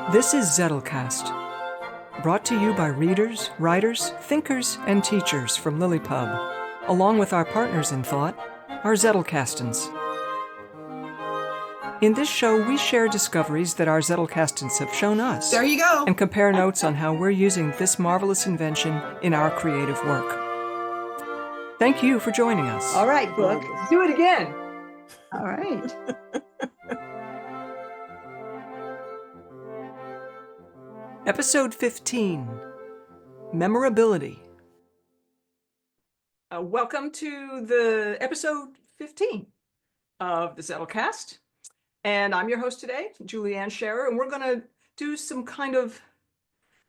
This is Zettelcast, brought to you by readers, writers, thinkers, and teachers from Lilypub, along with our partners in thought, our Zettelkastens. In this show, we share discoveries that our Zettelkastens have shown us. There you go. And compare notes on how we're using this marvelous invention in our creative work. Thank you for joining us. All right, Brooke. Let's do it again. All right. Episode 15, Memorability. Welcome to the episode 15 of the Zettelcast. And I'm your host today, Julianne Scherer, and we're going to do some kind of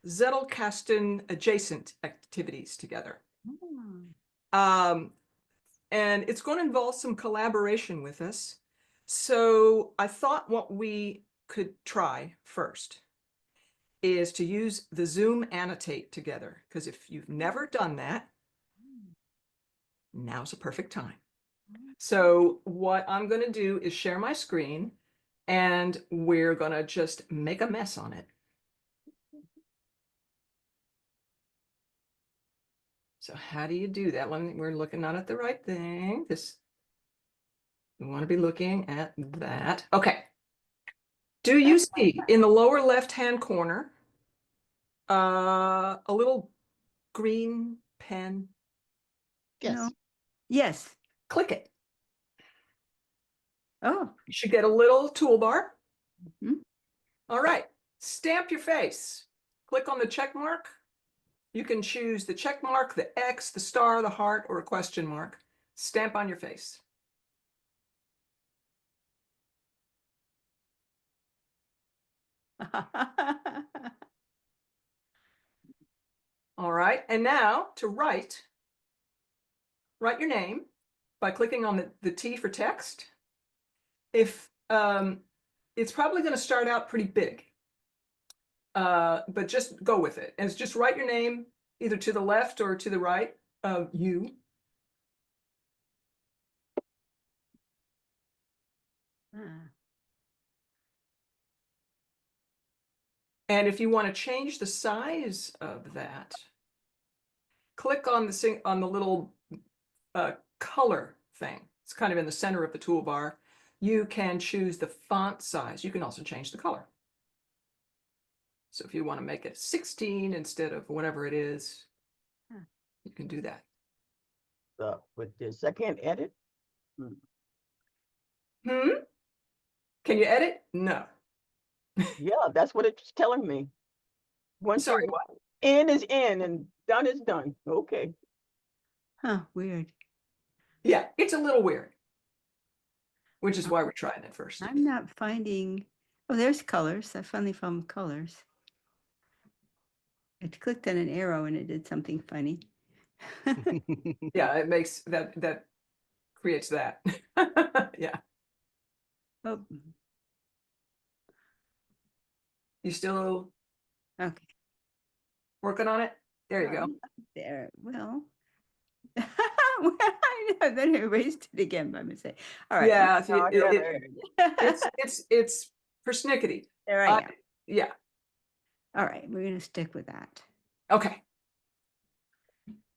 Zettelkasten-adjacent activities together. And it's going to involve some collaboration with us. So I thought what we could try first is to use the Zoom Annotate together, because if you've never done that, now's a perfect time. So what I'm going to do is share my screen, and we're going to just make a mess on it. So how do you do that? We're looking not at the right thing. We want to be looking at that. Okay. Do you see in the lower left-hand corner a little green pen? Yes. No. Yes. Click it. Oh. You should get a little toolbar. Mm-hmm. All right. Stamp your face. Click on the check mark. You can choose the check mark, the X, the star, the heart, or a question mark. Stamp on your face. All right. And now to write your name by clicking on the T for text. If it's probably going to start out pretty big, but just go with it. And just write your name either to the left or to the right of you. And if you want to change the size of that, click on the little color thing. It's kind of in the center of the toolbar. You can choose the font size. You can also change the color. So if you want to make it 16 instead of whatever it is, you can do that. With this, I can't edit. Can you edit? No. Yeah, that's what it's telling me. Sorry, thing, what? in is in and done is done. Okay. Huh, weird. Yeah, it's a little weird, which is why we're trying it first. I'm not finding, oh, there's colors. I finally found colors. I clicked on an arrow and it did something funny. Yeah, it makes that creates that. Yeah. Oh, You still okay. working on it? There you go. There, well, I then erased it again by mistake. All right. Yeah, it's persnickety. There I am. Yeah. All right, we're going to stick with that. Okay.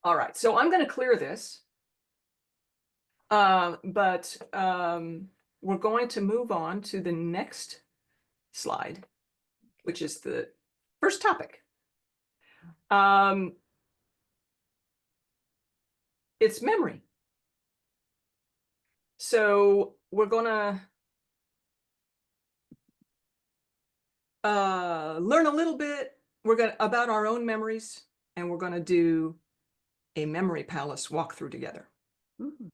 All right, so I'm going to clear this, but we're going to move on to the next slide, which is the first topic. It's memory. So we're going to learn a little bit about our own memories, and we're going to do a memory palace walkthrough together. Ooh.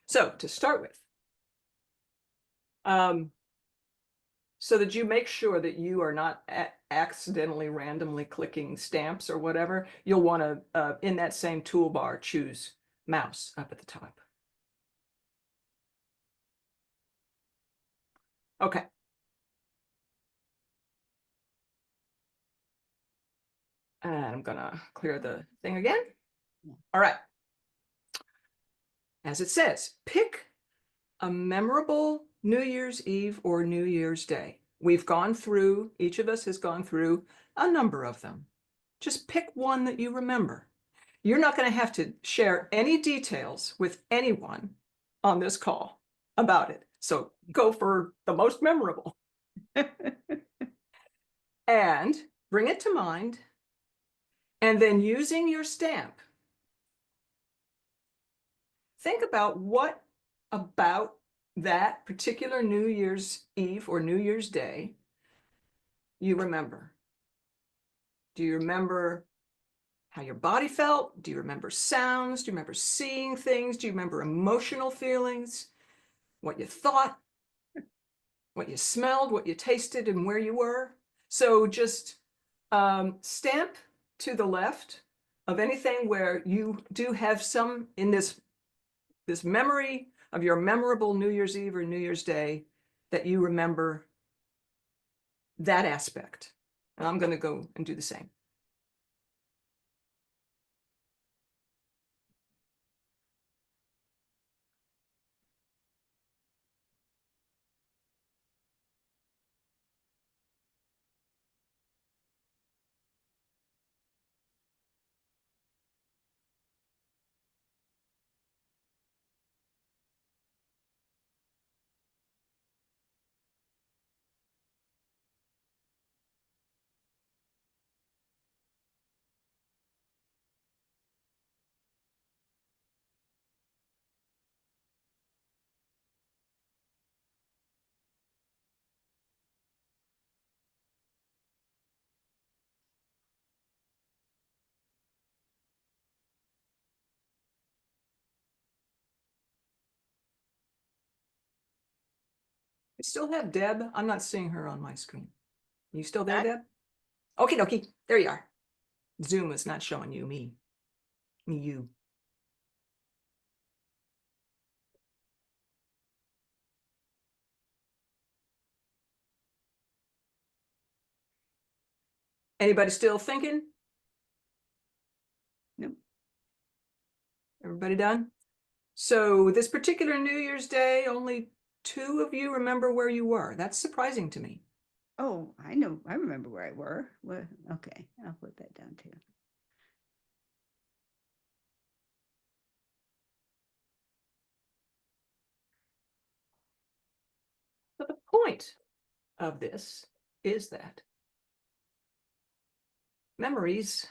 So to start with, so that you make sure that you are not accidentally randomly clicking stamps or whatever, you'll want to, in that same toolbar, choose mouse up at the top. Okay. And I'm going to clear the thing again. All right. As it says, pick a memorable New Year's Eve or New Year's Day. We've gone through, each of us has gone through a number of them. Just pick one that you remember. You're not going to have to share any details with anyone on this call about it. So go for the most memorable and bring it to mind. And then using your stamp, think about what about that particular New Year's Eve or New Year's Day you remember. Do you remember how your body felt? Do you remember sounds? Do you remember seeing things? Do you remember emotional feelings? What you thought? What you smelled? What you tasted? And where you were? So just stamp to the left of anything where you do have some in this memory of your memorable New Year's Eve or New Year's Day that you remember that aspect. And I'm going to go and do the same. I still have Deb. I'm not seeing her on my screen. You still there, I- Deb? Okay, dokie. There you are. Zoom is not showing you me. You. Anybody still thinking? Nope. Everybody done? So this particular New Year's Day, only 2 of you remember where you were. That's surprising to me. Oh, I know. I remember where I were. Well, okay, I'll put that down too. But the point of this is that memories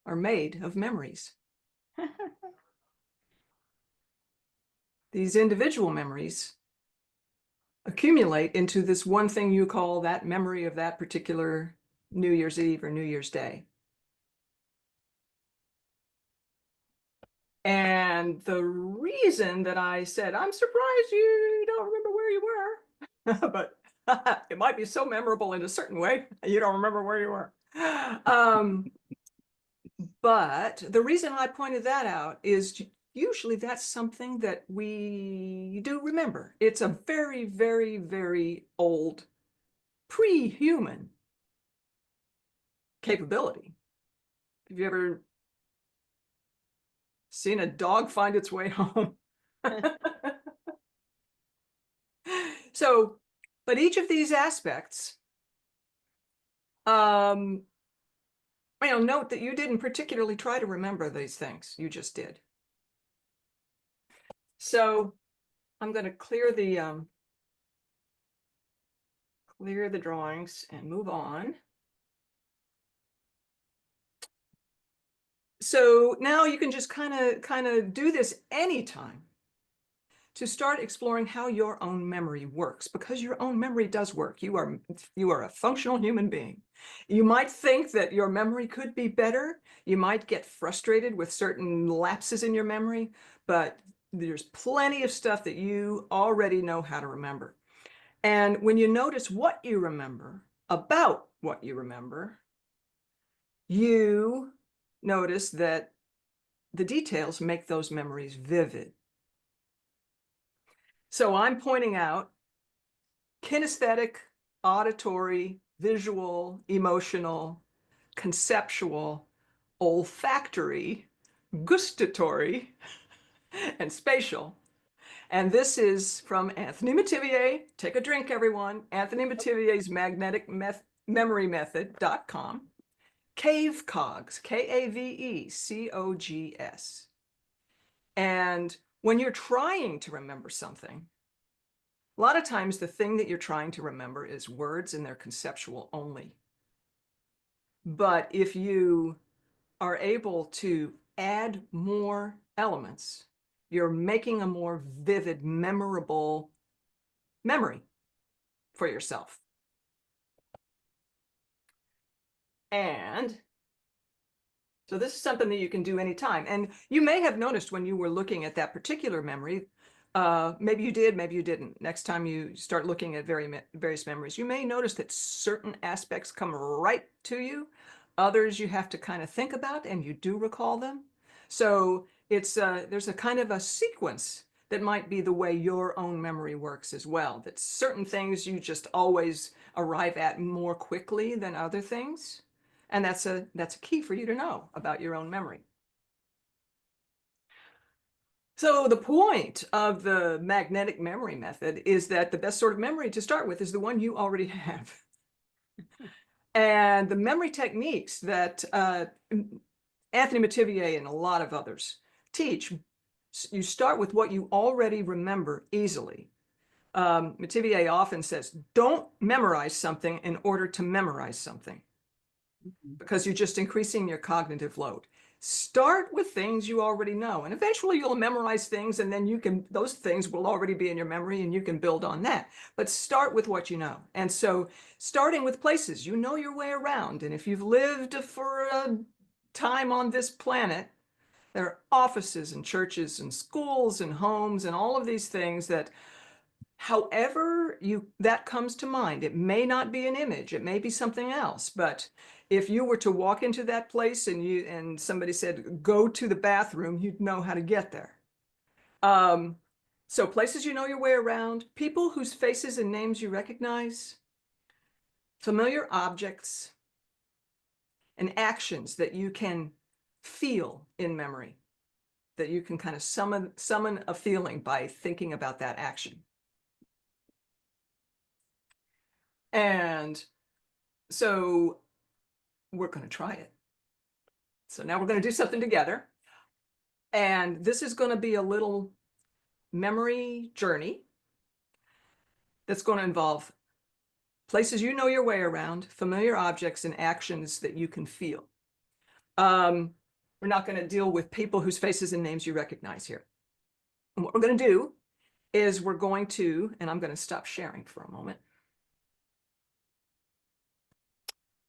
are made of memories. These individual memories accumulate into this one thing you call that memory of that particular New Year's Eve or New Year's Day. And the reason that I said, I'm surprised you don't remember where you were, but it might be so memorable in a certain way, you don't remember where you were. But the reason I pointed that out is usually that's something that we do remember. It's a very, very, very old pre-human capability. Have you ever seen a dog find its way home? So, but each of these aspects, note that you didn't particularly try to remember these things. You just did. So I'm going to clear the drawings and move on. So now you can just kind of do this anytime to start exploring how your own memory works, because your own memory does work. You are a functional human being. You might think that your memory could be better. You might get frustrated with certain lapses in your memory, but there's plenty of stuff that you already know how to remember. And when you notice what you remember about what you remember, you notice that the details make those memories vivid. So I'm pointing out kinesthetic, auditory, visual, emotional, conceptual, olfactory, gustatory, and spatial. And this is from Anthony Metivier. Take a drink, everyone. Anthony Metivier's memory method.com. KAVECOGS, KAVECOGS. And when you're trying to remember something, a lot of times the thing that you're trying to remember is words and they're conceptual only. But if you are able to add more elements, you're making a more vivid, memorable memory for yourself. And so this is something that you can do anytime. And you may have noticed when you were looking at that particular memory, maybe you did, maybe you didn't. Next time you start looking at various memories, you may notice that certain aspects come right to you. Others you have to kind of think about, and you do recall them. So it's there's a kind of a sequence that might be the way your own memory works as well. That certain things you just always arrive at more quickly than other things. And that's a key for you to know about your own memory. So the point of the magnetic memory method is that the best sort of memory to start with is the one you already have. And the memory techniques that Anthony Metivier and a lot of others teach, you start with what you already remember easily. Metivier often says, don't memorize something in order to memorize something, because you're just increasing your cognitive load. Start with things you already know, and eventually you'll memorize things, and then those things will already be in your memory and you can build on that. But start with what you know. And so starting with places, you know your way around. And if you've lived for a time on this planet, there are offices and churches and schools and homes and all of these things that however that comes to mind. It may not be an image, it may be something else, but if you were to walk into that place and somebody said, go to the bathroom, you'd know how to get there. So places you know your way around, people whose faces and names you recognize, familiar objects, and actions that you can feel in memory, that you can kind of summon a feeling by thinking about that action. And so we're going to try it. So now we're going to do something together. And this is going to be a little memory journey that's going to involve places you know your way around, familiar objects, and actions that you can feel. We're not going to deal with people whose faces and names you recognize here. And what we're going to do is we're going to, and I'm going to stop sharing for a moment.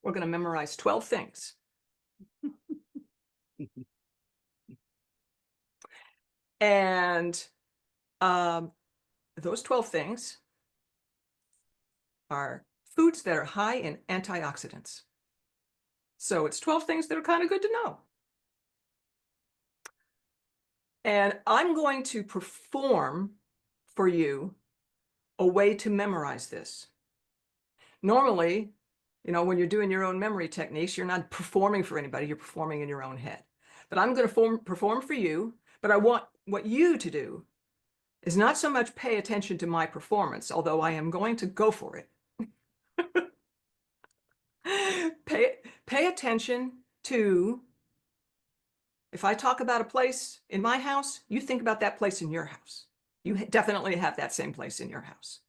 We're going to memorize 12 things. And those 12 things are foods that are high in antioxidants. So it's 12 things that are kind of good to know. And I'm going to perform for you a way to memorize this. Normally, when you're doing your own memory techniques, you're not performing for anybody, you're performing in your own head. But I'm going to perform for you, but I want what you to do is not so much pay attention to my performance, although I am going to go for it. Pay attention to, if I talk about a place in my house, you think about that place in your house. You definitely have that same place in your house.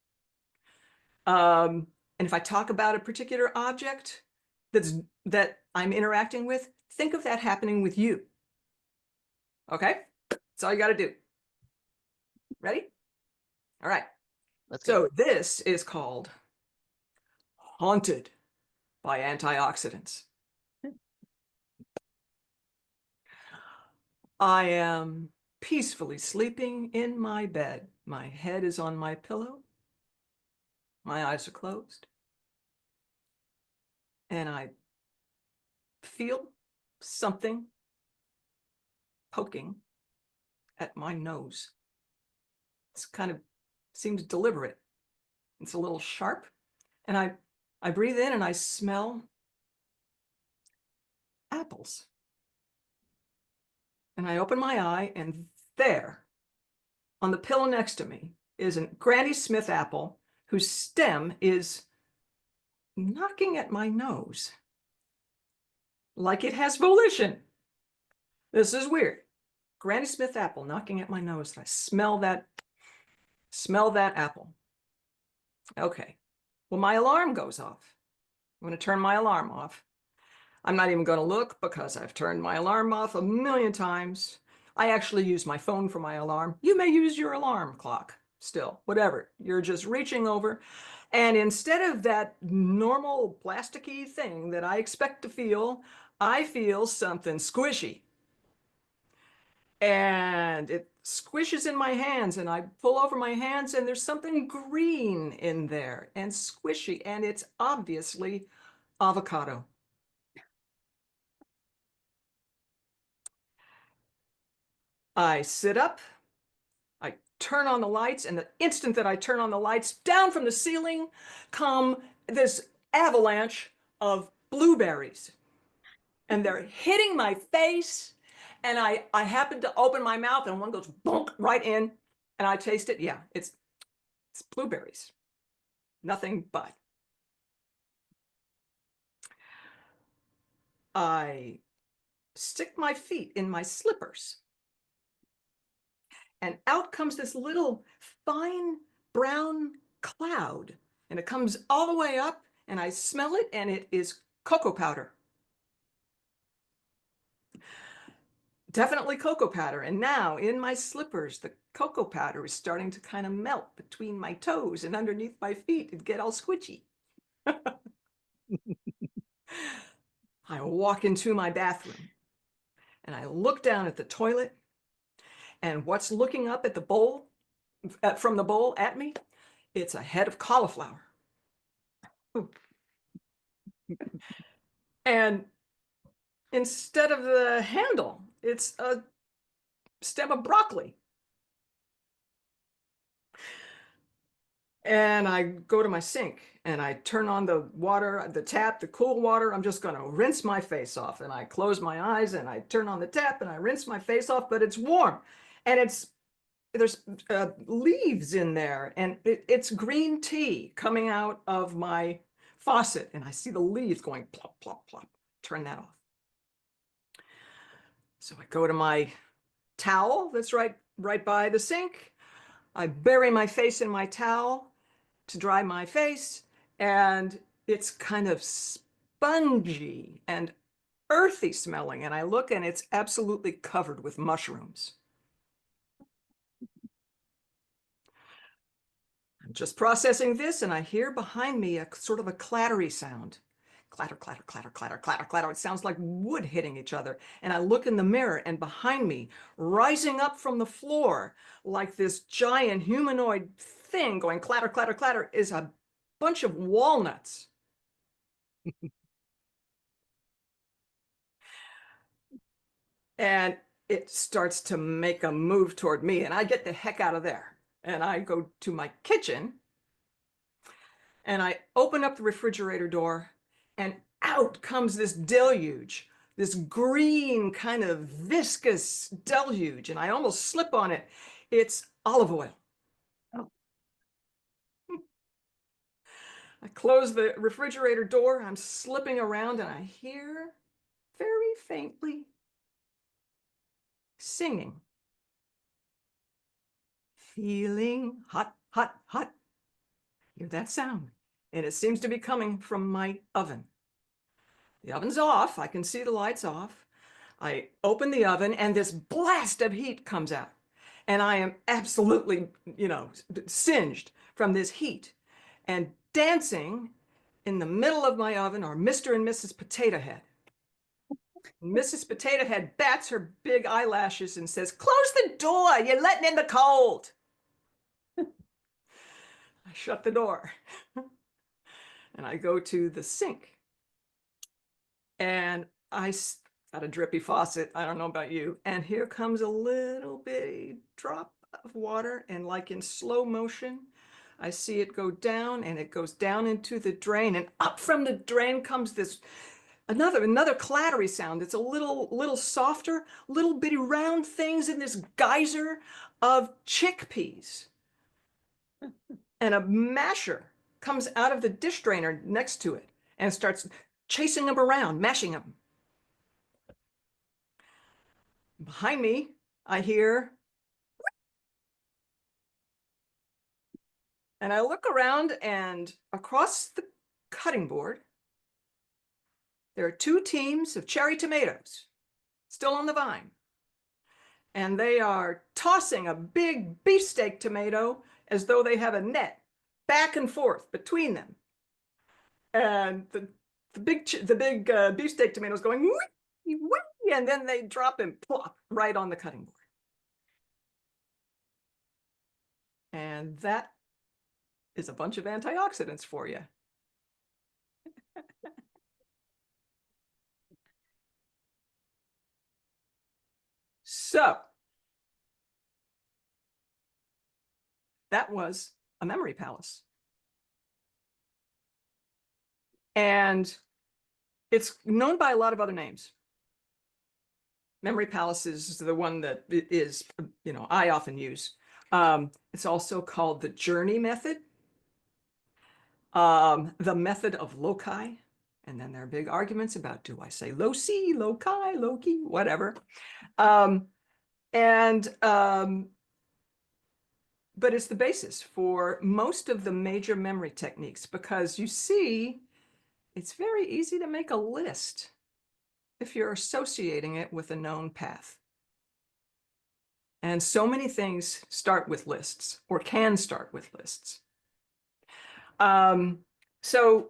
And if I talk about a particular object that I'm interacting with, think of that happening with you. Okay? That's all you got to do. Ready? All right. Let's go. So this is called Haunted by Antioxidants. I am peacefully sleeping in my bed. My head is on my pillow. My eyes are closed. And I feel something poking at my nose. It's kind of seems deliberate. It's a little sharp. And I breathe in and I smell apples. And I open my eye and there on the pillow next to me is a Granny Smith apple whose stem is knocking at my nose like it has volition. This is weird. Granny Smith apple knocking at my nose. I smell that apple. Okay. Well, my alarm goes off. I'm going to turn my alarm off. I'm not even going to look because I've turned my alarm off a million times. I actually use my phone for my alarm. You may use your alarm clock still, whatever. You're just reaching over. And instead of that normal plasticky thing that I expect to feel, I feel something squishy. And it squishes in my hands, and I pull over my hands, and there's something green in there and squishy, and it's obviously avocado. I sit up, I turn on the lights, and the instant that I turn on the lights, down from the ceiling come this avalanche of blueberries. And they're hitting my face, and I happen to open my mouth, and one goes bonk right in, and I taste it. Yeah, it's blueberries. Nothing but. I stick my feet in my slippers, and out comes this little fine brown cloud, and it comes all the way up, and I smell it, and it is cocoa powder. Definitely cocoa powder. And now in my slippers, the cocoa powder is starting to kind of melt between my toes and underneath my feet and get all squishy. I walk into my bathroom and I look down at the toilet, and what's looking up at the bowl, from the bowl at me? It's a head of cauliflower. And instead of the handle, it's a stem of broccoli. And I go to my sink and I turn on the water, the tap, the cool water. I'm just going to rinse my face off. And I close my eyes and I turn on the tap and I rinse my face off, but it's warm. And there's leaves in there, and it's green tea coming out of my faucet. And I see the leaves going plop, plop, plop. Turn that off. So I go to my towel that's right by the sink. I bury my face in my towel to dry my face, and it's kind of spongy and earthy smelling. And I look, and it's absolutely covered with mushrooms. I'm just processing this, and I hear behind me a sort of a clattery sound. Clatter, clatter, clatter, clatter, clatter, clatter. It sounds like wood hitting each other. And I look in the mirror, and behind me, rising up from the floor, like this giant humanoid thing going clatter, clatter, clatter, is a bunch of walnuts. And it starts to make a move toward me, and I get the heck out of there. And I go to my kitchen, and I open up the refrigerator door, and out comes this deluge, this green kind of viscous deluge, and I almost slip on it. It's olive oil. Oh. I close the refrigerator door, I'm slipping around, and I hear very faintly singing. Feeling hot, hot, hot. Hear that sound? And it seems to be coming from my oven. The oven's off. I can see the lights off. I open the oven, and this blast of heat comes out. And I am absolutely, singed from this heat. And dancing in the middle of my oven are Mr. and Mrs. Potato Head. Mrs. Potato Head bats her big eyelashes and says, "Close the door, you're letting in the cold." I shut the door and I go to the sink, and I got a drippy faucet. I don't know about you. And here comes a little bitty drop of water, and like in slow motion, I see it go down, and it goes down into the drain, and up from the drain comes this another clattery sound. It's a little softer, little bitty round things in this geyser of chickpeas. And a masher comes out of the dish drainer next to it and starts chasing them around, mashing them. Behind me, I hear, and I look around, and across the cutting board, there are 2 teams of cherry tomatoes still on the vine. And they are tossing a big beefsteak tomato as though they have a net back and forth between them. And the big beefsteak tomato is going, wee, wee, and then they drop and plop right on the cutting board. And that is a bunch of antioxidants for you. So that was a memory palace. And it's known by a lot of other names. Memory palace is the one that is, I often use. It's also called the journey method, the method of loci. And then there are big arguments about, do I say loci, loci, loci, whatever. But it's the basis for most of the major memory techniques, because you see, it's very easy to make a list if you're associating it with a known path. And so many things start with lists, or can start with lists. So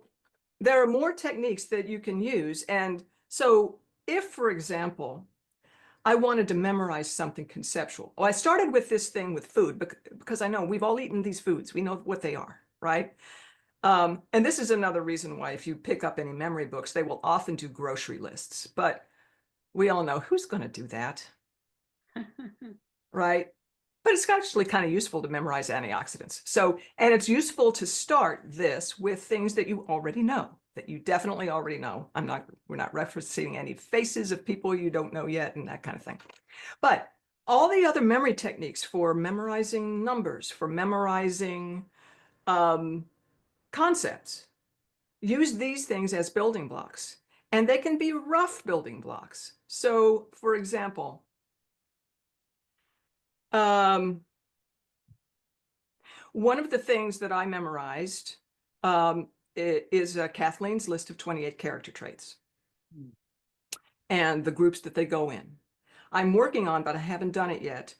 there are more techniques that you can use. And so if, for example, I wanted to memorize something conceptual. Well, I started with this thing with food because I know we've all eaten these foods. We know what they are, right? And this is another reason why if you pick up any memory books, they will often do grocery lists. But we all know who's going to do that, right? But it's actually kind of useful to memorize antioxidants. So, and it's useful to start this with things that you already know, that you definitely already know. We're not referencing any faces of people you don't know yet and that kind of thing. But all the other memory techniques for memorizing numbers, for memorizing concepts, use these things as building blocks. And they can be rough building blocks. So, for example, one of the things that I memorized is Kathleen's list of 28 character traits and the groups that they go in. I'm working on, but I haven't done it yet,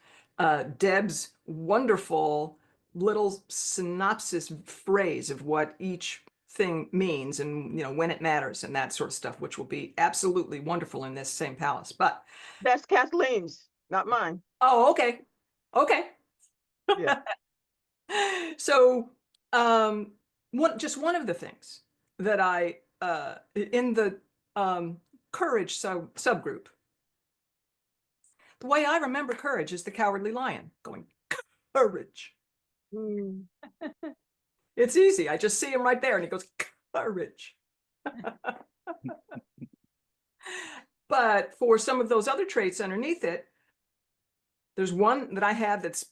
Deb's wonderful little synopsis phrase of what each thing means and when it matters and that sort of stuff, which will be absolutely wonderful in this same palace. But That's Kathleen's, not mine. oh, okay. Yeah. So just one of the things that I in the courage subgroup, the way I remember courage is the cowardly lion going courage. Mm. It's easy. I just see him right there and he goes courage. But for some of those other traits underneath it, there's one that I have it's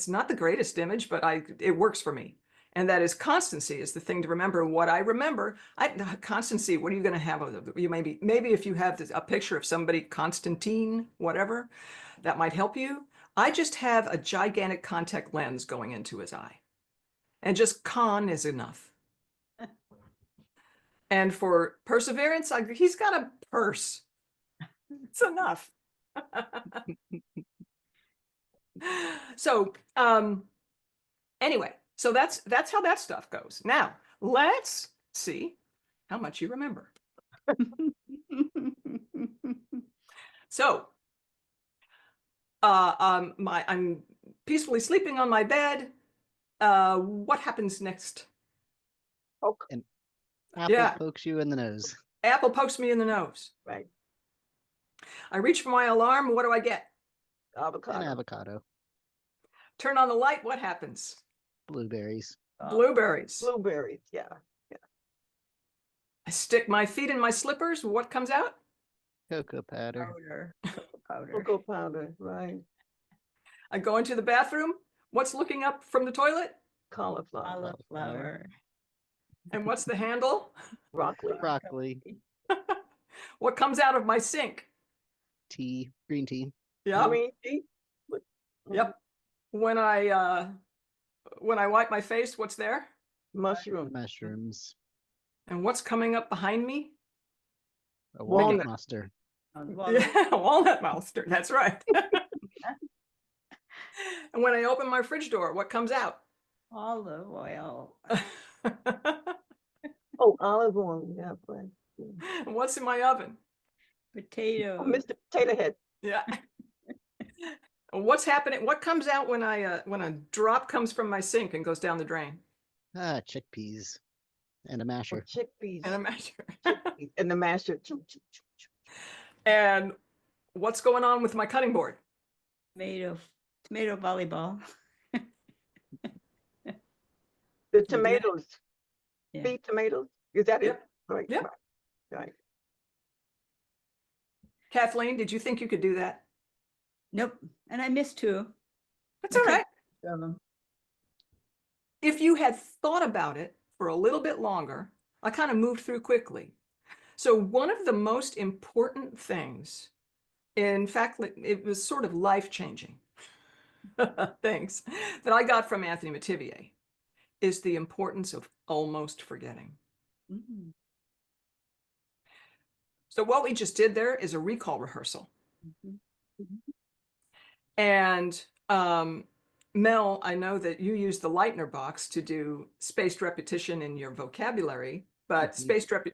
not the greatest image, but it works for me. And that is constancy is the thing to remember. What I remember, constancy, what are you going to have? You maybe if you have a picture of somebody, Constantine, whatever, that might help you. I just have a gigantic contact lens going into his eye. And just con is enough. And for perseverance, he's got a purse. It's enough. So anyway, so that's how that stuff goes. Now let's see how much you remember. So I'm peacefully sleeping on my bed. What happens next? Oh, Apple pokes you in the nose. Apple pokes me in the nose. right. I reach for my alarm. What do I get? Avocado. An avocado. Turn on the light. What happens? Blueberries. Blueberries. Blueberries. Yeah. I stick my feet in my slippers. What comes out? Cocoa powder. Powder. Powder. Cocoa powder, right? I go into the bathroom. What's looking up from the toilet? Cauliflower, Cauliflower. And what's the handle? broccoli, Broccoli. What comes out of my sink? Tea. Green tea. Yeah. green tea. Yep. When I wipe my face, what's there? Mushroom, Mushrooms. And what's coming up behind me? A Walnut. walnut muster. Yeah, walnut mustard. That's right. And when I open my fridge door, what comes out? Olive oil. oh, olive oil, yeah, right. Yeah. And what's in my oven? Potato. Oh, Mr. Potato Head, Yeah. And what's happening? What comes out when when a drop comes from my sink and goes down the drain? Chickpeas. And a or masher. chickpeas, And a masher. chickpeas, and the masher. Choo, choo, choo, choo. And what's going on with my cutting board? Tomato volleyball. The did it. tomatoes, Yeah. sweet tomatoes, is that it? Yep. Right, Yep. right. Kathleen, did you think you could do that? Nope. And I missed two That's all right. of them. If you had thought about it for a little bit longer, I kind of moved through quickly. So one of the most important things, in fact, it was sort of life-changing things that I got from Anthony Metivier is the importance of almost forgetting. Mm. So what we just did there is a recall rehearsal. Mhm. And Mel, I know that you use the Lightner box to do spaced repetition in your vocabulary, but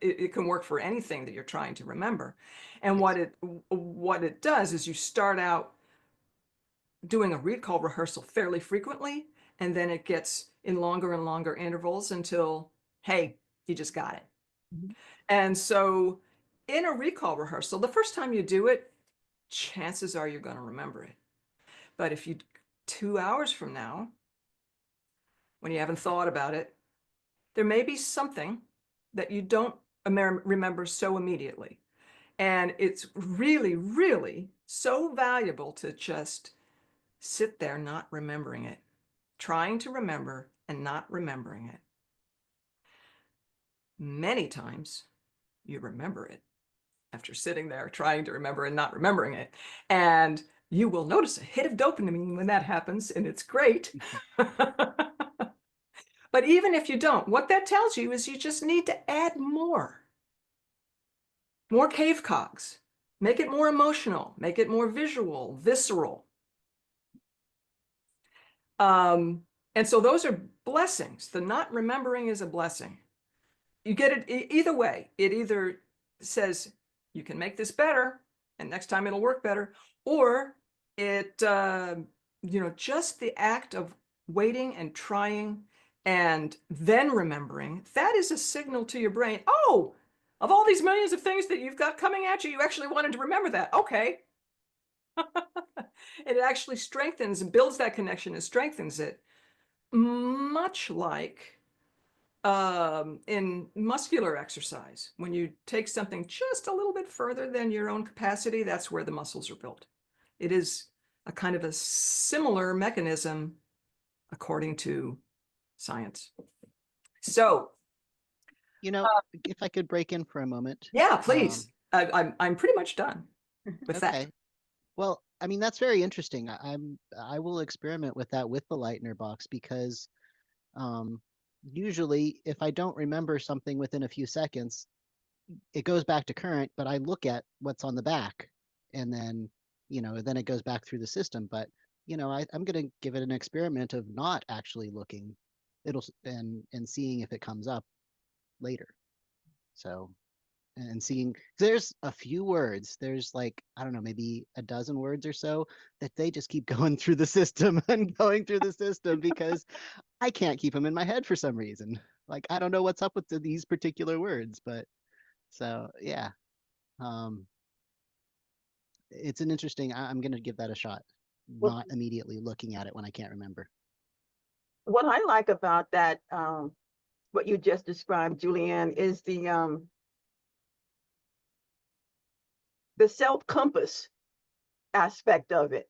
it can work for anything that you're trying to remember. And Yes. what it does is you start out doing a recall rehearsal fairly frequently, and then it gets in longer and longer intervals until, hey, you just got it. Mhm. And so in a recall rehearsal, the first time you do it, chances are you're going to remember it. But if you 2 hours from now, when you haven't thought about it, there may be something that you don't remember so immediately. And it's really, really so valuable to just sit there not remembering it, trying to remember and not remembering it. Many times you remember it after sitting there trying to remember and not remembering it. And you will notice a hit of dopamine when that happens, and it's great. But even if you don't, what that tells you is you just need to add more KAVECOGS. Make it more emotional, make it more visual, visceral. And so those are blessings. The not remembering is a blessing. You get it either way. It either says you can make this better and next time it'll work better, or it, just the act of waiting and trying and then remembering, that is a signal to your brain. Oh, of all these millions of things that you've got coming at you, you actually wanted to remember that. Okay. It actually strengthens and builds that connection and strengthens it, much like in muscular exercise. When you take something just a little bit further than your own capacity, that's where the muscles are built. It is a kind of a similar mechanism according to science. So, if I could break in for a moment. yeah, please. I'm pretty much done with that. Okay. Well, I mean, that's very interesting. I will experiment with that with the Lightner box because usually if I don't remember something within a few seconds, it goes back to current, but I look at what's on the back and then, then it goes back through the system. But, I'm going to give it an experiment of not actually looking and seeing if it comes up later. So, and seeing there's a few words, there's like, I don't know, maybe a dozen words or so that they just keep going through the system and going through the system because I can't keep them in my head for some reason. Like, I don't know what's up with these particular words, but so yeah. It's an interesting, I'm going to give that a shot, Well- not immediately looking at it when I can't remember. What I like about that, what you just described, Julianne, is the the self compass aspect of it.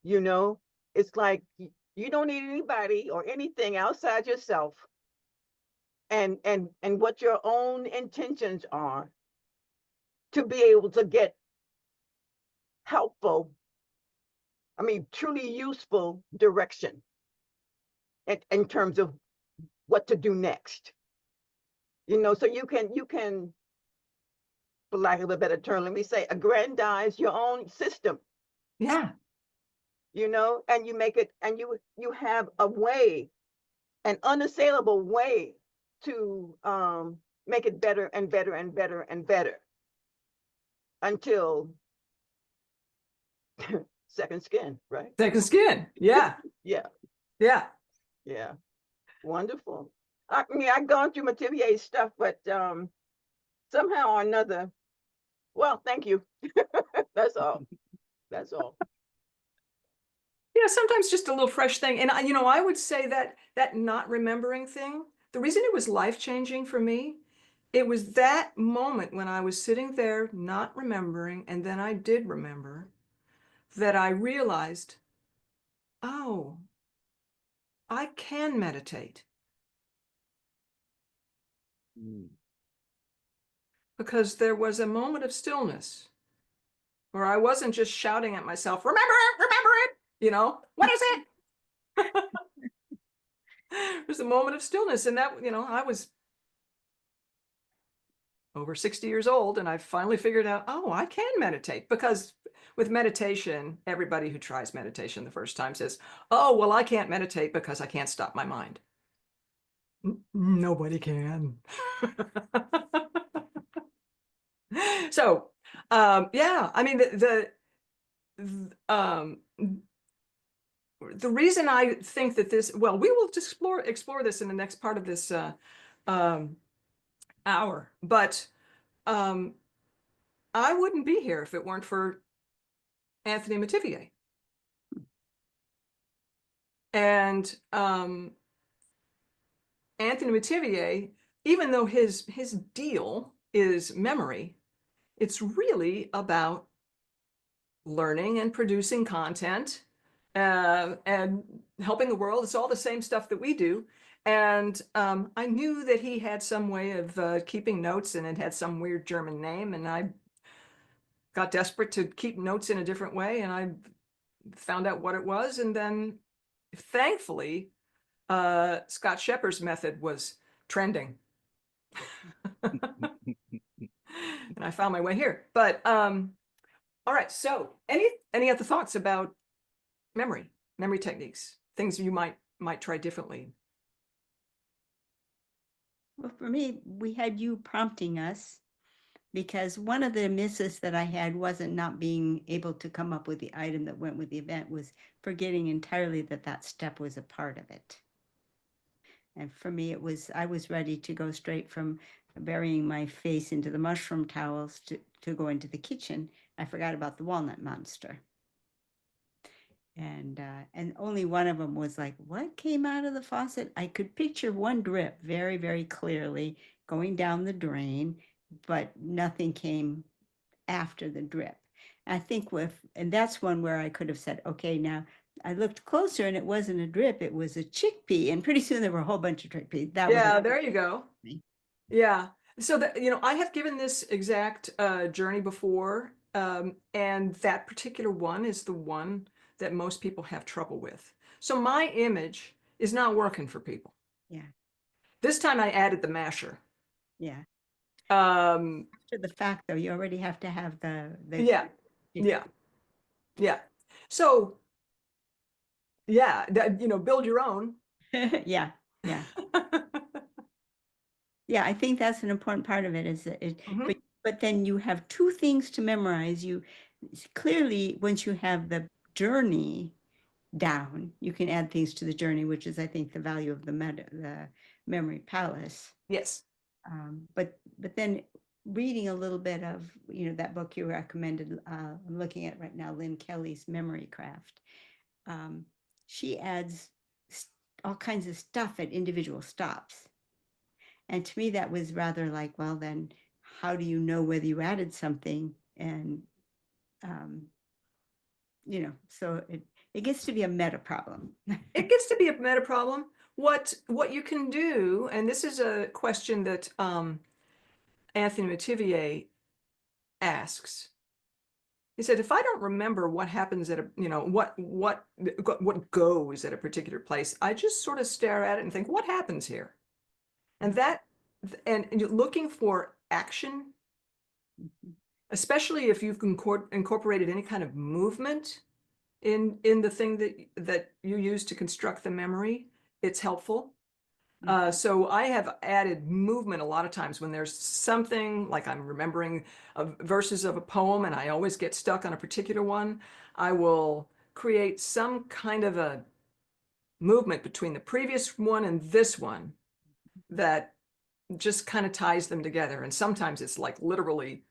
You know, it's like you don't need anybody or anything outside yourself and what your own intentions are to be able to get helpful, I mean, truly useful direction in terms of what to do next. You know, so you can, for lack of a better term, let me say, aggrandize your own system, Yeah. you know, and you make it, and you have a way, an unassailable way to make it better and better and better and better until second skin, right? Second skin. Yeah. Yeah, Yeah. yeah. Wonderful. I mean, I've gone through Mativier's stuff, but somehow or another, well, thank you. That's all. That's all. Yeah, sometimes just a little fresh thing. And I would say that not remembering thing, the reason it was life-changing for me, it was that moment when I was sitting there not remembering, and then I did remember, that I realized, oh, I can meditate. Mm. Because there was a moment of stillness where I wasn't just shouting at myself, remember it, what is it? There's a moment of stillness, and that, I was over 60 years old, and I finally figured out, oh, I can meditate. Because with meditation, everybody who tries meditation the first time says, oh, well, I can't meditate because I can't stop my mind. Nobody can. So, yeah, I mean, the reason I think that this, well, we will just explore this in the next part of this hour, but I wouldn't be here if it weren't for Anthony Metivier. And Anthony Metivier, even though his deal is memory, it's really about learning and producing content and helping the world. It's all the same stuff that we do. And I knew that he had some way of keeping notes, and it had some weird German name. And I got desperate to keep notes in a different way. And I found out what it was. And then thankfully, Scott Shepard's method was trending. And I found my way here. But all right. So any other thoughts about memory techniques, things you might try differently? Well, for me, we had you prompting us, because one of the misses that I had wasn't not being able to come up with the item that went with the event, was forgetting entirely that step was a part of it. And for me, I was ready to go straight from burying my face into the mushroom towels to go into the kitchen. I forgot about the walnut monster. And only one of them was like, what came out of the faucet? I could picture one drip very, very clearly going down the drain, but nothing came after the drip. I think and that's one where I could have said, okay, now I looked closer and it wasn't a drip, it was a chickpea. And pretty soon there were a whole bunch of chickpeas. Yeah, there you go. Me. Yeah. So that, I have given this exact journey before. And that particular one is the one that most people have trouble with. So my image is not working for people. Yeah. This time I added the masher. Yeah. Um, After the fact, though, you already have to have the yeah. So, yeah, build your own. yeah. Yeah, I think that's an important part of it, is that Mhm. but then you have two things to memorize. You clearly, once you have the journey down, you can add things to the journey, which is, I think, the value of the memory palace. Yes. But then reading a little bit of, that book you recommended, I'm looking at right now, Lynn Kelly's Memory Craft. She adds all kinds of stuff at individual stops. And to me, that was rather like, well, then how do you know whether you added something And, you know, so it gets to be a meta problem. It gets to be a meta problem. What you can do, and this is a question that Anthony Metivier asks. He said, if I don't remember what happens at a, you know, what goes at a particular place, I just sort of stare at it and think, what happens here? And and you're looking for action, especially if you've incorporated any kind of movement in the thing that you use to construct the memory, it's helpful. So I have added movement a lot of times when there's something like I'm remembering verses of a poem and I always get stuck on a particular one. I will create some kind of a movement between the previous one and this one that just kind of ties them together. And sometimes it's like literally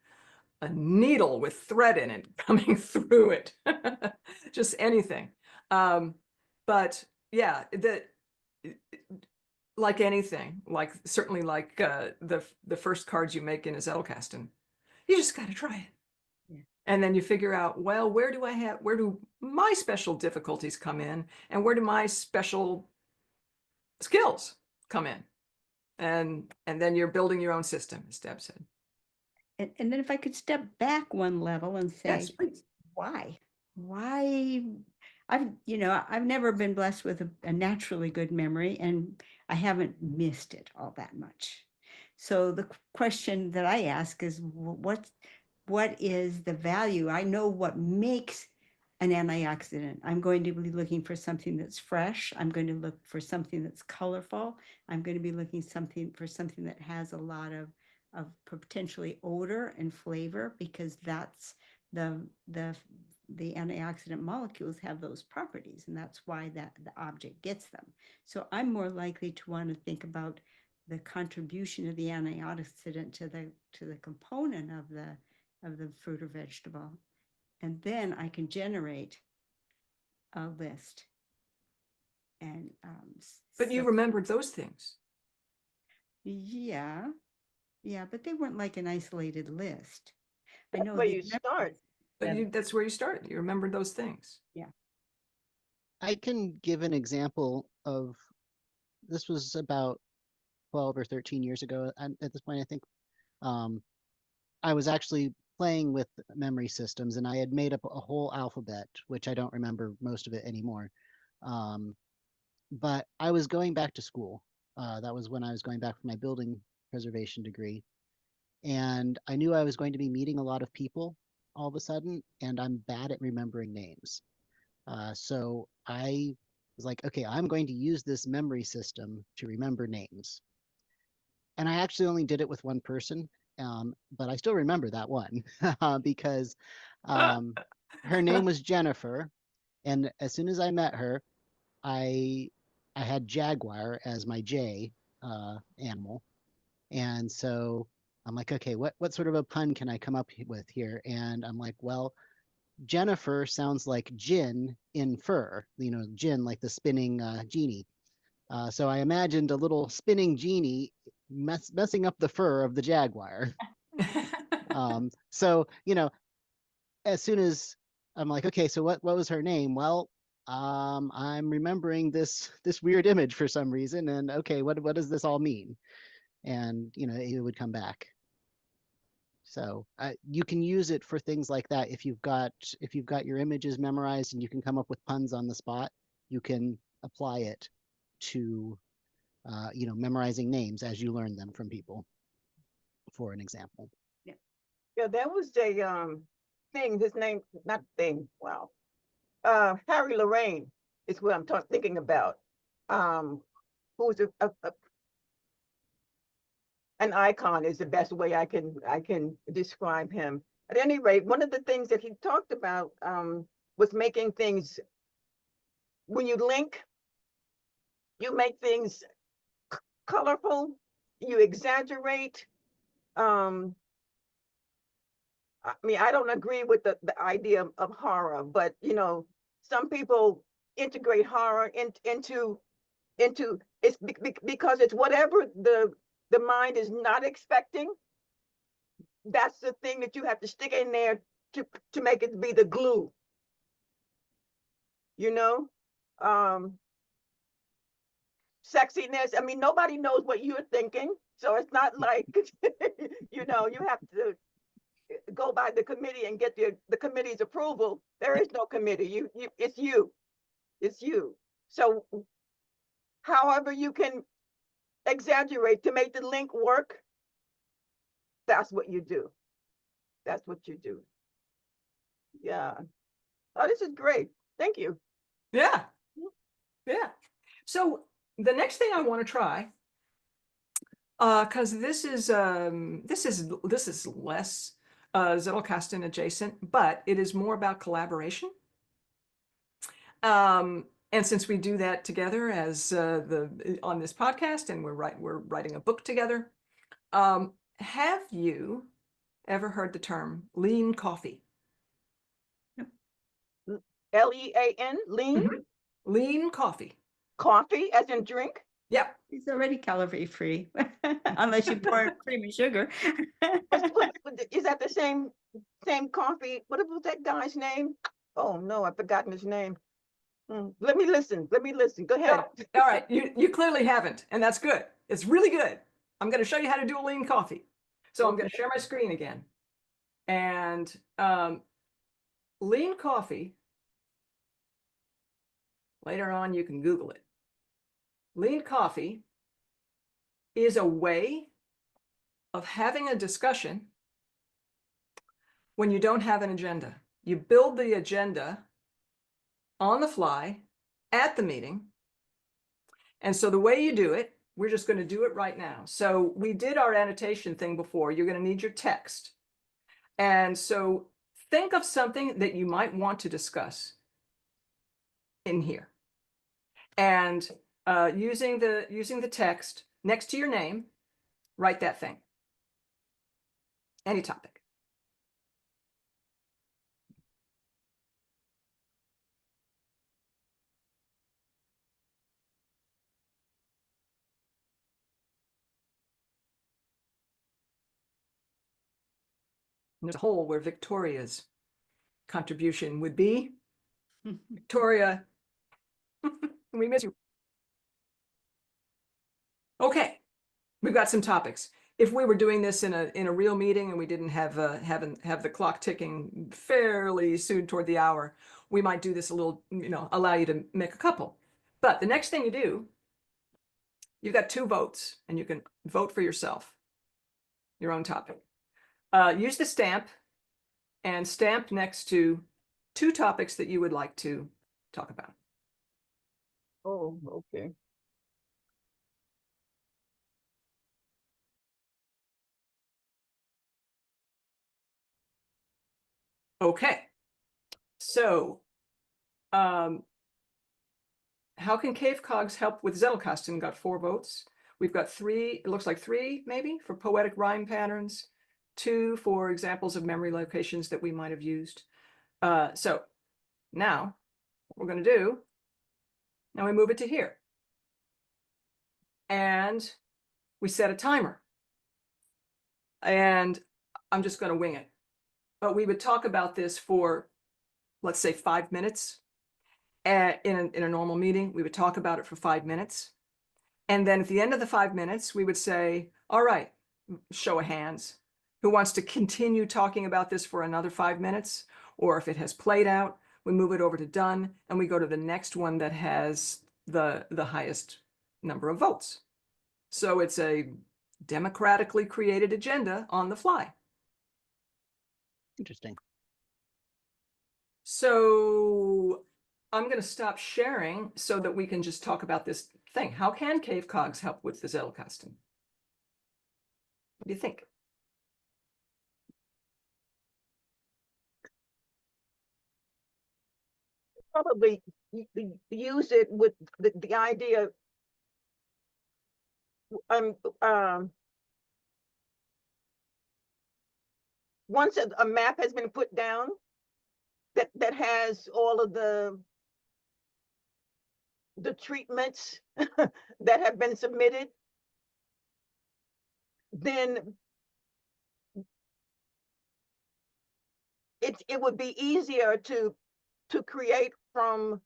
a needle with thread in it coming through it, just anything. But yeah, like anything, like certainly like the first cards you make in a Zettelkasten, you just got to try it. Yeah. And then you figure out, well, where do my special difficulties come in, and where do my special skills come in? And then you're building your own system, as Deb said. And then if I could step back one level and say, Yes, please. why? I've never been blessed with a naturally good memory, and I haven't missed it all that much. So the question that I ask is, what is the value? I know what makes an antioxidant. I'm going to be looking for something that's fresh. I'm going to look for something that's colorful. I'm going to be looking for something that has a lot of potentially odor and flavor, because that's the antioxidant molecules have those properties, and that's why the object gets them. So I'm more likely to want to think about the contribution of the antioxidant to the component of the fruit or vegetable, and then I can generate a list. And But you remembered those things. Yeah, but they weren't like an isolated list. I That's know where the you start. But that's where you started. You remembered those things. Yeah. I can give an example of, this was about 12 or 13 years ago. And at this point, I think I was actually playing with memory systems, and I had made up a whole alphabet, which I don't remember most of it anymore. But I was going back to school. That was when I was going back for my building preservation degree. And I knew I was going to be meeting a lot of people all of a sudden, and I'm bad at remembering names. So I was like, okay, I'm going to use this memory system to remember names. And I actually only did it with one person, but I still remember that one because her name was Jennifer. And as soon as I met her, I had jaguar as my J animal. And so I'm like, okay, what sort of a pun can I come up with here? And I'm like, well, Jennifer sounds like gin in fur, gin, like the spinning genie. So I imagined a little spinning genie messing up the fur of the jaguar. So, as soon as I'm like, okay, so what was her name? Well, I'm remembering this weird image for some reason, and okay, what does this all mean? And it would come back. So you can use it for things like that. If you've got your images memorized and you can come up with puns on the spot, you can apply it to memorizing names as you learn them from people, for an example. Yeah, there was a thing, his name, not thing, wow. Harry Lorraine is what I'm thinking about. Who's an icon is the best way I can describe him. At any rate, one of the things that he talked about was making things, when you link, you make things colorful, you exaggerate. I mean, I don't agree with the idea of horror, but some people integrate horror into it's because it's whatever the mind is not expecting. that's the thing that you have to stick in there to make it be the glue. You know, sexiness. I mean, nobody knows what you're thinking, so it's not like you know, you have to go by the committee and get the committee's approval. There is no committee. It's you. It's you. So however you can exaggerate to make the link work, that's what you do. That's what you do. Yeah. Oh, this is great. Thank you. Yeah. Yeah. So the next thing I want to try, because this is less Zettelkasten-adjacent, but it is more about collaboration. And since we do that together as on this podcast, and we're writing a book together, have you ever heard the term lean coffee? Lean, lean, Lean coffee. coffee as in drink. Yeah. It's already calorie free, unless you pour cream and sugar. Is that the same coffee? What was that guy's name? Oh no, I've forgotten his name. Let me listen. Let me listen. Go ahead. Oh, all right. You clearly haven't, and that's good. It's really good. I'm going to show you how to do a lean coffee. So I'm going to share my screen again. And lean coffee, later on you can Google it. Lean coffee is a way of having a discussion when you don't have an agenda. You build the agenda on the fly at the meeting. And so the way you do it, we're just going to do it right now. So we did our annotation thing before. You're going to need your text. And so think of something that you might want to discuss in here. And using the text next to your name, write that thing. Any topic. And there's a hole where Victoria's contribution would be. Victoria, we miss you. Okay, we've got some topics. If we were doing this in a real meeting and we didn't have the clock ticking fairly soon toward the hour, we might do this a little, allow you to make a couple. But the next thing you do, you've got 2 votes, and you can vote for yourself, your own topic. Use the stamp and stamp next to 2 topics that you would like to talk about. Oh, okay. Okay. So, how can KAVECOGS help with Zettelkasten? Got 4 votes. We've got 3, it looks like 3 maybe for poetic rhyme patterns, 2 for examples of memory locations that we might have used. So now what we're going to do, now we move it to here. And we set a timer. And I'm just going to wing it. But we would talk about this for, let's say, 5 minutes. In a normal meeting, we would talk about it for 5 minutes. And then at the end of the 5 minutes, we would say, all right, show of hands. Who wants to continue talking about this for another 5 minutes? Or if it has played out, we move it over to done, and we go to the next one that has the highest number of votes. So it's a democratically created agenda on the fly. Interesting. So I'm going to stop sharing so that we can just talk about this thing. How can KAVECOGS help with the Zettelkasten? What do you think? Probably use it with the idea. Once a map has been put down that has all of the treatments that have been submitted, then it would be easier to create from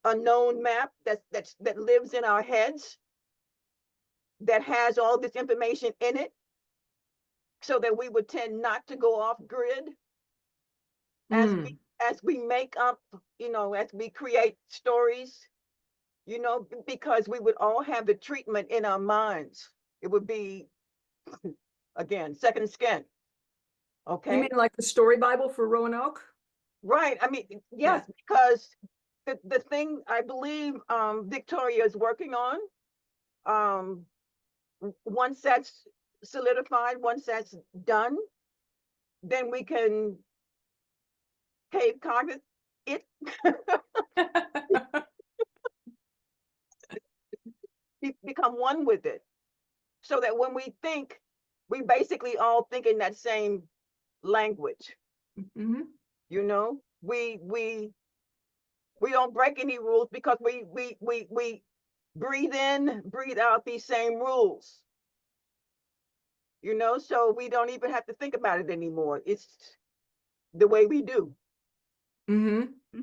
a known map that lives in our heads, that has all this information in it, so that we would tend not to go off grid as we make up, as we create stories, because we would all have the treatment in our minds. It would be, again, second skin. You Okay. mean like the story Bible for Roanoke? Right. I mean, yes, because the thing I believe Victoria is working on, once that's solidified, once that's done, then we can KAVECOGS it. Become one with it, so that when we think, we basically all think in that same language. Mm-hmm. We don't break any rules, because we breathe in, breathe out these same rules. So we don't even have to think about it anymore. It's the way we do. Mm-hmm.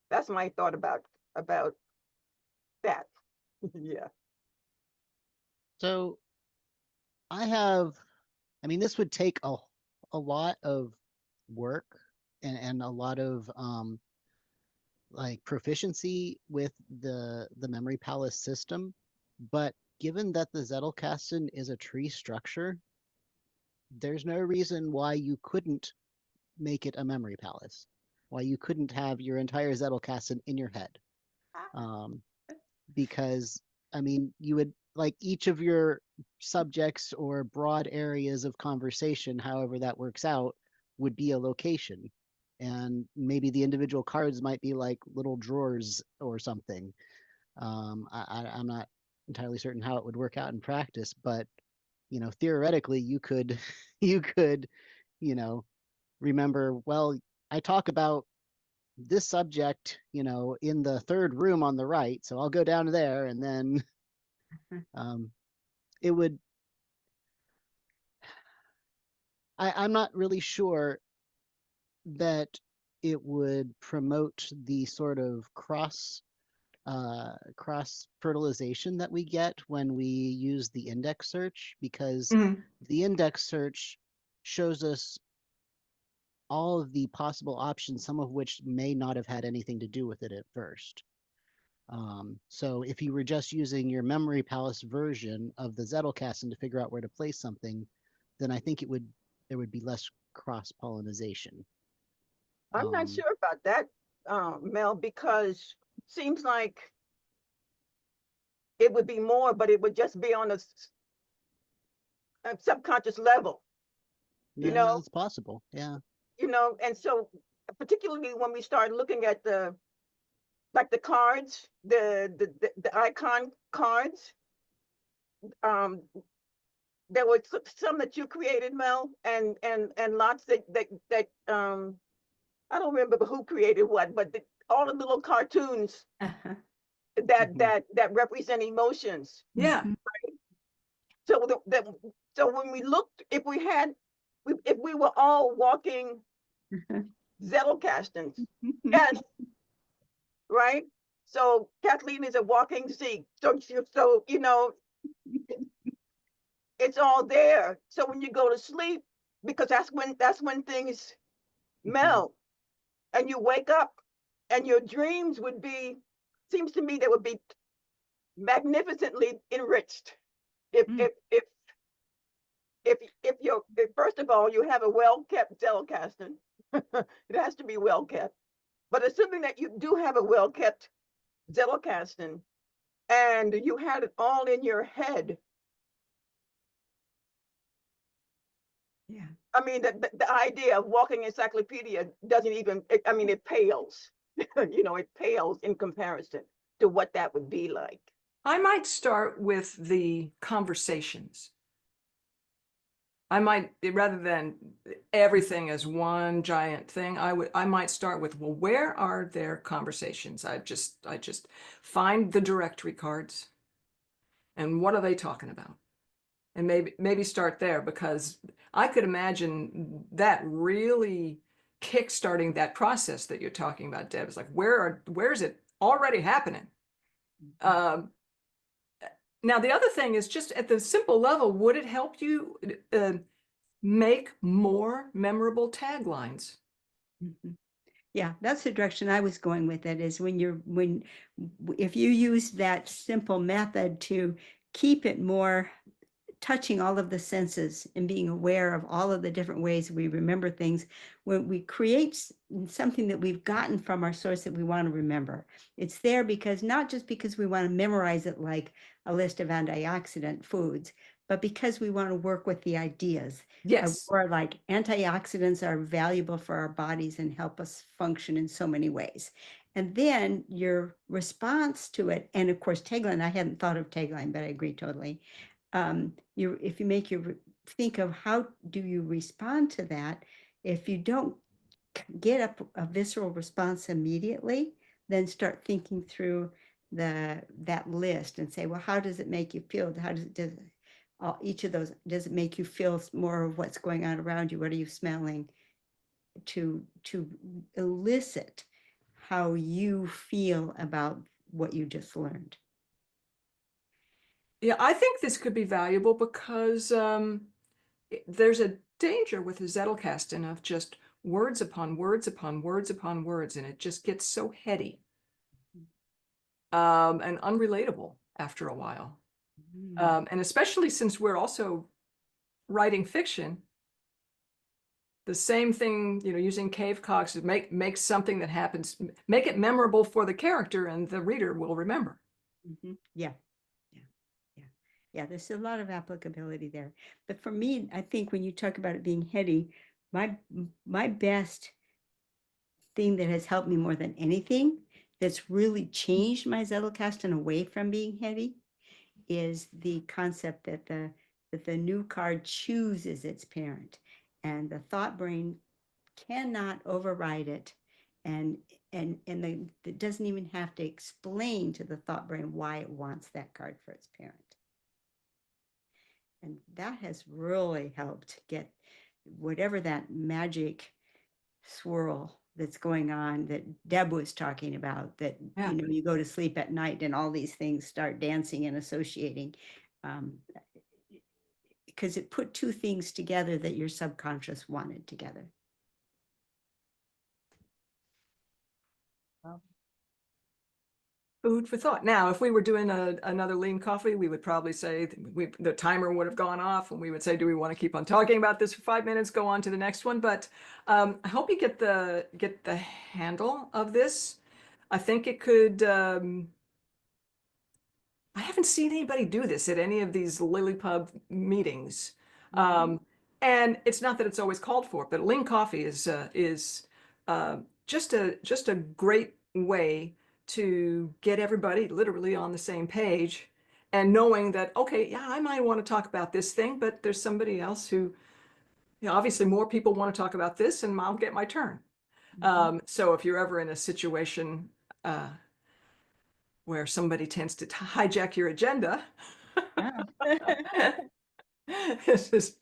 That's my thought about that. Yeah. So this would take a lot of work and a lot of like proficiency with the memory palace system. But given that the Zettelkasten is a tree structure, there's no reason why you couldn't make it a memory palace, why you couldn't have your entire Zettelkasten in your head. Because you would, like, each of your subjects or broad areas of conversation, however that works out, would be a location. And maybe the individual cards might be like little drawers or something. I'm not entirely certain how it would work out in practice, but theoretically you could remember, well, I talk about this subject, in the third room on the right, so I'll go down there, and then it would. I'm not really sure that it would promote the sort of cross fertilization that we get when we use the index search, because the index search shows us all of the possible options, some of which may not have had anything to do with it at first. So if you were just using your memory palace version of the Zettelkasten to figure out where to place something, then I think there would be less cross-pollination. I'm not sure about that, Mel, because seems like it would be more, but it would just be on a subconscious level. Yeah, it's possible. Yeah. And so particularly when we start looking at the cards, the icon cards, there were some that you created, Mel, and lots that I don't remember who created what, but all of the little cartoons that represent emotions. Yeah. Right? So when we looked, if we were all walking Zettelkastens, yes, right? So Kathleen is a walking seat. So it's all there. So when you go to sleep, because that's when things melt, and you wake up, and your dreams would be, seems to me, they would be magnificently enriched. If first of all, you have a well-kept Zettelkasten. It has to be well kept. But assuming that you do have a well-kept Zettelkasten and you had it all in your head. Yeah. The idea of walking encyclopedia doesn't even, it pales. It pales in comparison to what that would be like. I might start with the conversations. I might, rather than everything as one giant thing, I might start with, well, where are their conversations? I just find the directory cards and what are they talking about? And maybe start there, because I could imagine that really kickstarting that process that you're talking about, Deb. It's like, where is it already happening? Um, now, the other thing is just at the simple level, would it help you make more memorable taglines? Mhm. Yeah, that's the direction I was going with it, is if you use that simple method to keep it more touching all of the senses and being aware of all of the different ways we remember things, when we create something that we've gotten from our source that we want to remember. It's there because not just because we want to memorize it like a list of antioxidant foods, but because we want to work with the ideas. Yes. Or like antioxidants are valuable for our bodies and help us function in so many ways. And then your response to it, and of course, tagline, I hadn't thought of tagline, but I agree totally. If you make your think of how do you respond to that, if you don't get a visceral response immediately, then start thinking through that list and say, well, how does it make you feel? How does each of those, does it make you feel more of what's going on around you? What are you smelling? To elicit how you feel about what you just learned. Yeah, I think this could be valuable because there's a danger with the Zettelkasten of just words upon words upon words upon words, and it just gets so heady and unrelatable after a while. And especially since we're also writing fiction, the same thing, using KAVECOGS to make something that happens, make it memorable for the character, and the reader will remember. Yeah. Yeah, there's a lot of applicability there. But for me, I think when you talk about it being heady, my best thing that has helped me more than anything, that's really changed my Zettelkasten away from being heady, is the concept that the new card chooses its parent, and the thought brain cannot override it, and it doesn't even have to explain to the thought brain why it wants that card for its parent. And that has really helped get whatever that magic swirl that's going on that Deb was talking about, that, Yeah. you go to sleep at night and all these things start dancing and associating, because it put two things together that your subconscious wanted together. Food for thought. Now, if we were doing another lean coffee, we would probably say the timer would have gone off, and we would say, do we want to keep on talking about this for 5 minutes, go on to the next one? But I hope you get the handle of this. I think it could, I haven't seen anybody do this at any of these Lily-Pub meetings. And it's not that it's always called for, but lean coffee is just a great way to get everybody literally on the same page, and knowing that, okay, yeah, I might want to talk about this thing, but there's somebody else who, obviously more people want to talk about this, and I'll get my turn. So if you're ever in a situation where somebody tends to hijack your agenda, this is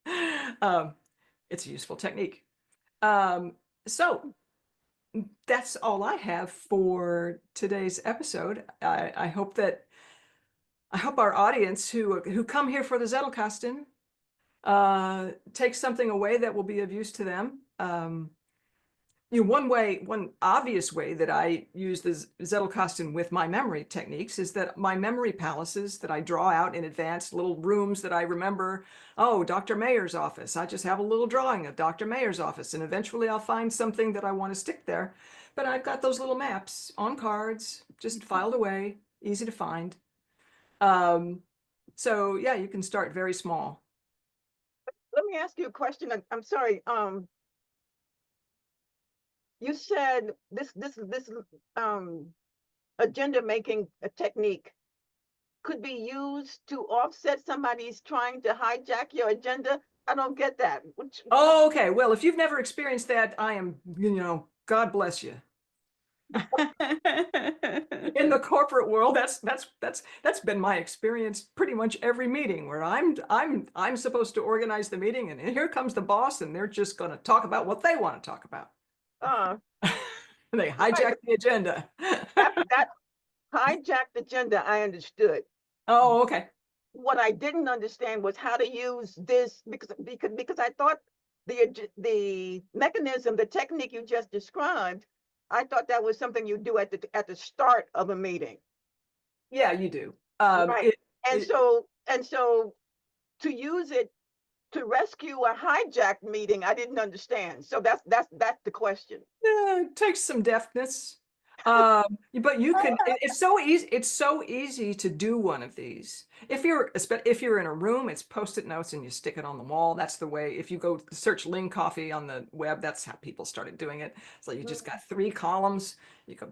it's a useful technique. So that's all I have for today's episode. I hope our audience who come here for the Zettelkasten take something away that will be of use to them. One obvious way that I use the Zettelkasten with my memory techniques is that my memory palaces that I draw out in advance, little rooms that I remember. Oh, Dr. Mayer's office. I just have a little drawing of Dr. Mayer's office, and eventually I'll find something that I want to stick there. But I've got those little maps on cards, just filed away, easy to find. So yeah, you can start very small. Let me ask you a question. I'm sorry. You said this agenda making technique could be used to offset somebody's trying to hijack your agenda. I don't get that. Oh, okay. Well, if you've never experienced that, I am, God bless you. In the corporate world, that's been my experience pretty much every meeting where I'm supposed to organize the meeting, and here comes the boss, and they're just going to talk about what they want to talk about. Uh, They hijack the agenda. that hijacked agenda, I understood. Oh, okay. What I didn't understand was how to use this because I thought the mechanism, the technique you just described, I thought that was something you do at the start of a meeting. Yeah, you do. Right. So to use it to rescue a hijacked meeting, I didn't understand. So that's the question. It takes some deftness. But you can, it's so easy to do one of these. If you're in a room, it's Post-it notes and you stick it on the wall. That's the way. If you go search Lean Coffee on the web, that's how people started doing it. So you just got 3 columns.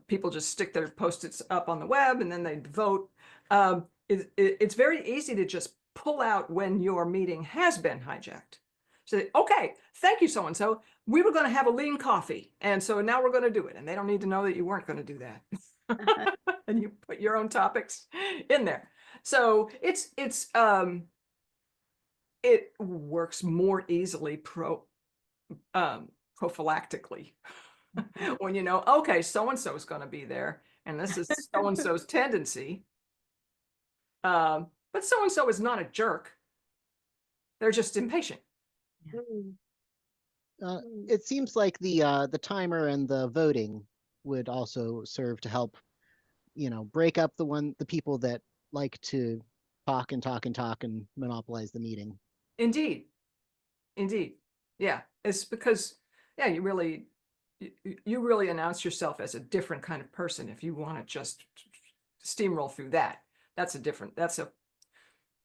People just stick their Post-its up on the web and then they vote. It's very easy to just pull out when your meeting has been hijacked. So, okay, thank you, so-and-so. We were going to have a lean coffee, and so now we're going to do it. And they don't need to know that you weren't going to do that. And you put your own topics in there. So it works more easily prophylactically when you know, okay, so-and-so is going to be there, and this is so-and-so's tendency. But so-and-so is not a jerk. They're just impatient. It seems like the timer and the voting would also serve to help, break up the people that like to talk and talk and talk and monopolize the meeting. Indeed. Yeah, it's because, yeah, you really announce yourself as a different kind of person. If you want to just steamroll through that, that's a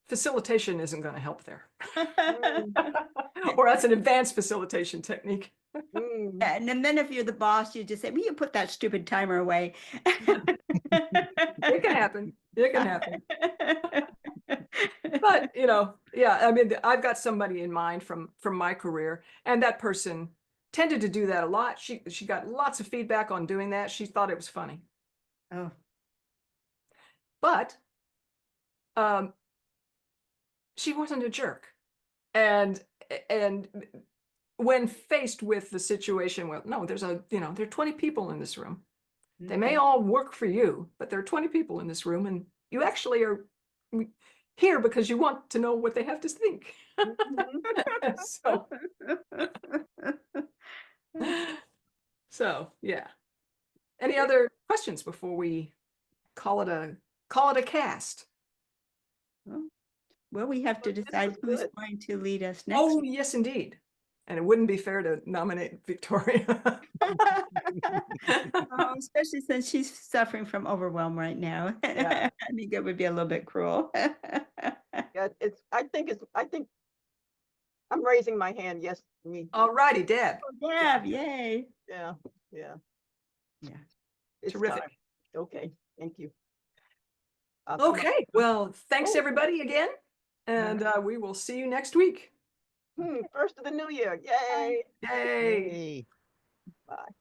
facilitation isn't going to help there. Or that's an advanced facilitation technique. Yeah, and then if you're the boss, you just say, will you put that stupid timer away? It can happen. But, yeah, I mean, I've got somebody in mind from my career, and that person tended to do that a lot. She got lots of feedback on doing that. She thought it was funny. Oh. But she wasn't a jerk. And when faced with the situation, well, no, there are 20 people in this room. They may all work for you, but there are 20 people in this room, and you actually are here because you want to know what they have to think. So yeah. Any other questions before we call it a cast? Well, we have to decide who's going to lead us next. Oh, yes, indeed. And it wouldn't be fair to nominate Victoria. Especially since she's suffering from overwhelm right now. Yeah. I think it would be a little bit cruel. Yeah, I think I'm raising my hand. Yes, me. All righty, Deb. Oh, Deb, yay. Yeah. It's Terrific. time. Okay, thank you. Okay, well, thanks everybody again, and we will see you next week. First of the new year. Yay. Yay. Yay. Bye.